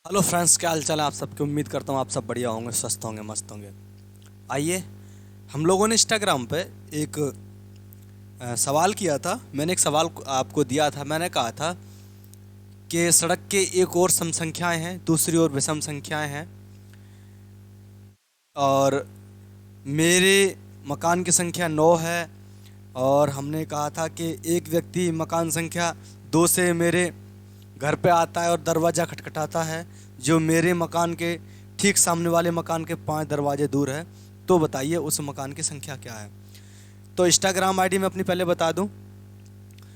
Hello friends, क्या हाल चाल है आप सबकी। उम्मीद करता हूँ आप सब बढ़िया होंगे, स्वस्थ होंगे, मस्त होंगे। आइए, हम लोगों ने इंस्टाग्राम पे एक सवाल किया था। मैंने एक सवाल आपको दिया था। मैंने कहा था कि सड़क के एक ओर सम संख्याएं हैं, दूसरी ओर विषम संख्याएं हैं, और मेरे मकान की संख्या 9 है। और हमने कहा था कि एक व्यक्ति मकान संख्या 2 से मेरे घर पे आता है और दरवाज़ा खटखटाता है, जो मेरे मकान के ठीक सामने वाले मकान के 5 दरवाजे दूर है। तो बताइए उस मकान की संख्या क्या है। तो इंस्टाग्राम आईडी मैं अपनी पहले बता दूं।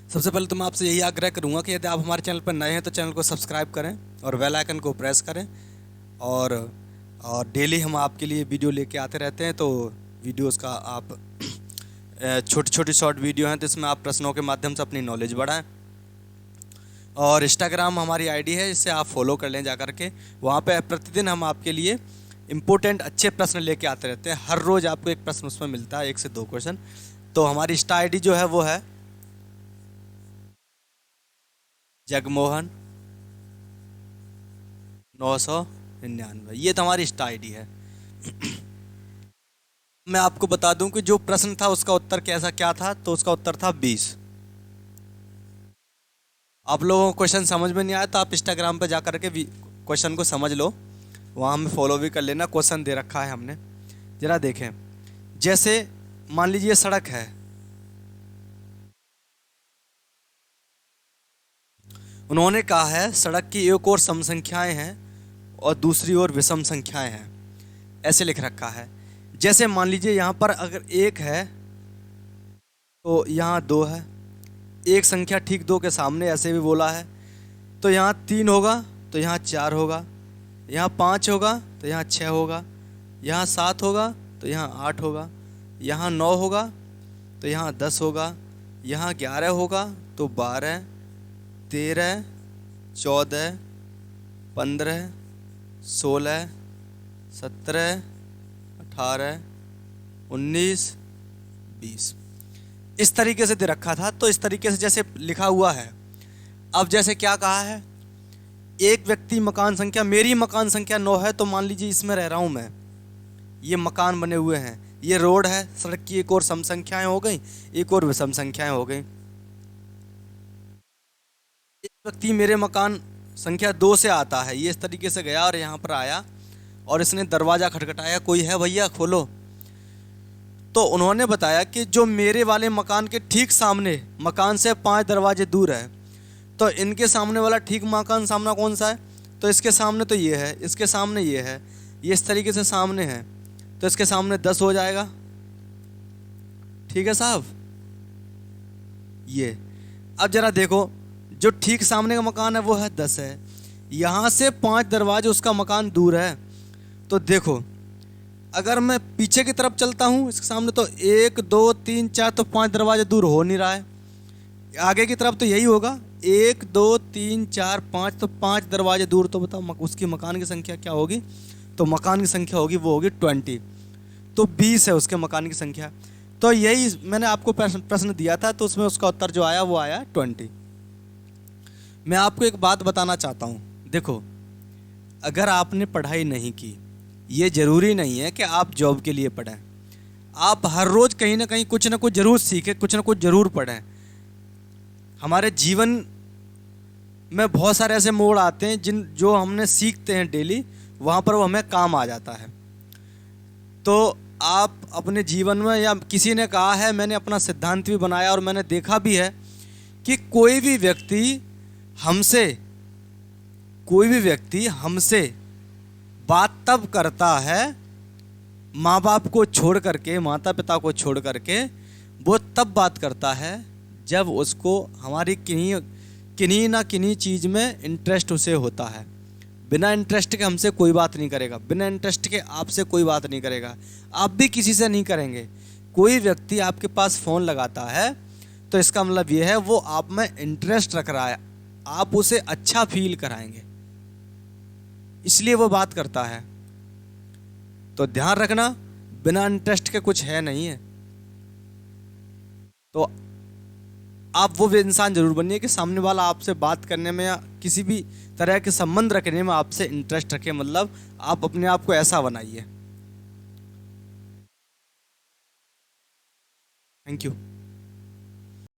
सबसे पहले तो मैं आपसे यही आग्रह करूंगा कि यदि आप हमारे चैनल पर नए हैं तो चैनल को सब्सक्राइब करें और बेल आइकन को प्रेस करें। और डेली हम आपके लिए वीडियो लेके आते रहते हैं। तो वीडियोस का आप छोटी छोटी शॉर्ट वीडियो हैं, तो इसमें आप प्रश्नों के माध्यम से अपनी नॉलेज बढ़ाएं। और इंस्टाग्राम हमारी आईडी है, जिससे आप फॉलो कर लें जा कर के। वहाँ पे प्रतिदिन हम आपके लिए इम्पोर्टेंट अच्छे प्रश्न लेके आते रहते हैं। हर रोज़ आपको एक प्रश्न उसमें मिलता है, 1 से 2 क्वेश्चन। तो हमारी इंस्टा आईडी जो है वो है जगमोहन 999। ये तो हमारी इंस्टा आईडी है। मैं आपको बता दूं कि जो प्रश्न था उसका उत्तर कैसा क्या था। तो उसका उत्तर था 20। आप लोगों को क्वेश्चन समझ में नहीं आया तो आप इंस्टाग्राम पे जा कर के क्वेश्चन को समझ लो। वहाँ हमें फॉलो भी कर लेना। क्वेश्चन दे रखा है हमने, जरा देखें। जैसे मान लीजिए सड़क है, उन्होंने कहा है सड़क की एक ओर सम संख्याएं हैं और दूसरी ओर विषम संख्याएं हैं, ऐसे लिख रखा है। जैसे मान लीजिए यहाँ पर अगर 1 है तो यहाँ 2 है। एक संख्या ठीक 2 के सामने, ऐसे भी बोला है। तो यहाँ 3 होगा तो यहाँ 4 होगा, यहाँ 5 होगा तो यहाँ 6 होगा, यहाँ 7 होगा तो यहाँ 8 होगा, यहाँ 9 होगा तो यहाँ 10 होगा, यहाँ 11 होगा तो 12, 13, 14, 15, 16, 17, 18, 19, 20। इस तरीके से दे रखा था। तो इस तरीके से जैसे लिखा हुआ है। अब जैसे क्या कहा है, एक व्यक्ति मकान संख्या, मेरी मकान संख्या 9 है, तो मान लीजिए इसमें रह रहा हूँ मैं। ये मकान बने हुए हैं, ये रोड है, सड़क की एक और सम संख्याएं हो गई, एक और विषम संख्याएं हो गई। एक व्यक्ति मेरे मकान संख्या 2 से आता है, ये इस तरीके से गया और यहाँ पर आया और इसने दरवाज़ा खटखटाया, कोई है भैया खोलो। तो उन्होंने बताया कि जो मेरे वाले मकान के ठीक सामने, मकान से 5 दरवाजे दूर है, तो इनके सामने वाला ठीक मकान सामना कौन सा है। तो इसके सामने तो ये है, इसके सामने ये है, ये इस तरीके से सामने है। तो इसके सामने 10 हो जाएगा। ठीक है साहब। ये अब जरा देखो, जो ठीक सामने का मकान है वो है 10 है, यहाँ से 5 दरवाजे उसका मकान दूर है। तो देखो, अगर मैं पीछे की तरफ चलता हूँ इसके सामने, तो 1 2 3 4, तो 5 दरवाजे दूर हो नहीं रहा है। आगे की तरफ तो यही होगा, 1 2 3 4 5, तो 5 दरवाजे दूर। तो बताओ उसकी मकान की संख्या क्या होगी। तो मकान की संख्या होगी, वो होगी 20। तो 20 है उसके मकान की संख्या। तो यही मैंने आपको प्रश्न दिया था, तो उसमें उसका उत्तर जो आया वो आया 20। मैं आपको एक बात बताना चाहता हूँ। देखो, अगर आपने पढ़ाई नहीं की, ये ज़रूरी नहीं है कि आप जॉब के लिए पढ़ें। आप हर रोज़ कहीं ना कहीं कुछ ना कुछ ज़रूर सीखें, कुछ ना कुछ ज़रूर पढ़ें। हमारे जीवन में बहुत सारे ऐसे मोड़ आते हैं जो हमने सीखते हैं डेली, वहाँ पर वो हमें काम आ जाता है। तो आप अपने जीवन में, या किसी ने कहा है, मैंने अपना सिद्धांत भी बनाया और मैंने देखा भी है कि कोई भी व्यक्ति हमसे बात तब करता है, माँ बाप को छोड़ करके, माता पिता को छोड़ करके, वो तब बात करता है जब उसको हमारी किन्हीं ना किन्हीं चीज़ में इंटरेस्ट उसे होता है। बिना इंटरेस्ट के हमसे कोई बात नहीं करेगा, बिना इंटरेस्ट के आपसे कोई बात नहीं करेगा, आप भी किसी से नहीं करेंगे। कोई व्यक्ति आपके पास फ़ोन लगाता है तो इसका मतलब ये है वो आप में इंटरेस्ट रख रहा है, आप उसे अच्छा फील कराएंगे, इसलिए वो बात करता है। तो ध्यान रखना, बिना इंटरेस्ट के कुछ है नहीं है। तो आप वो इंसान जरूर बनिए कि सामने वाला आपसे बात करने में या किसी भी तरह के संबंध रखने में आपसे इंटरेस्ट रखें, मतलब आप अपने आप को ऐसा बनाइए। Thank you.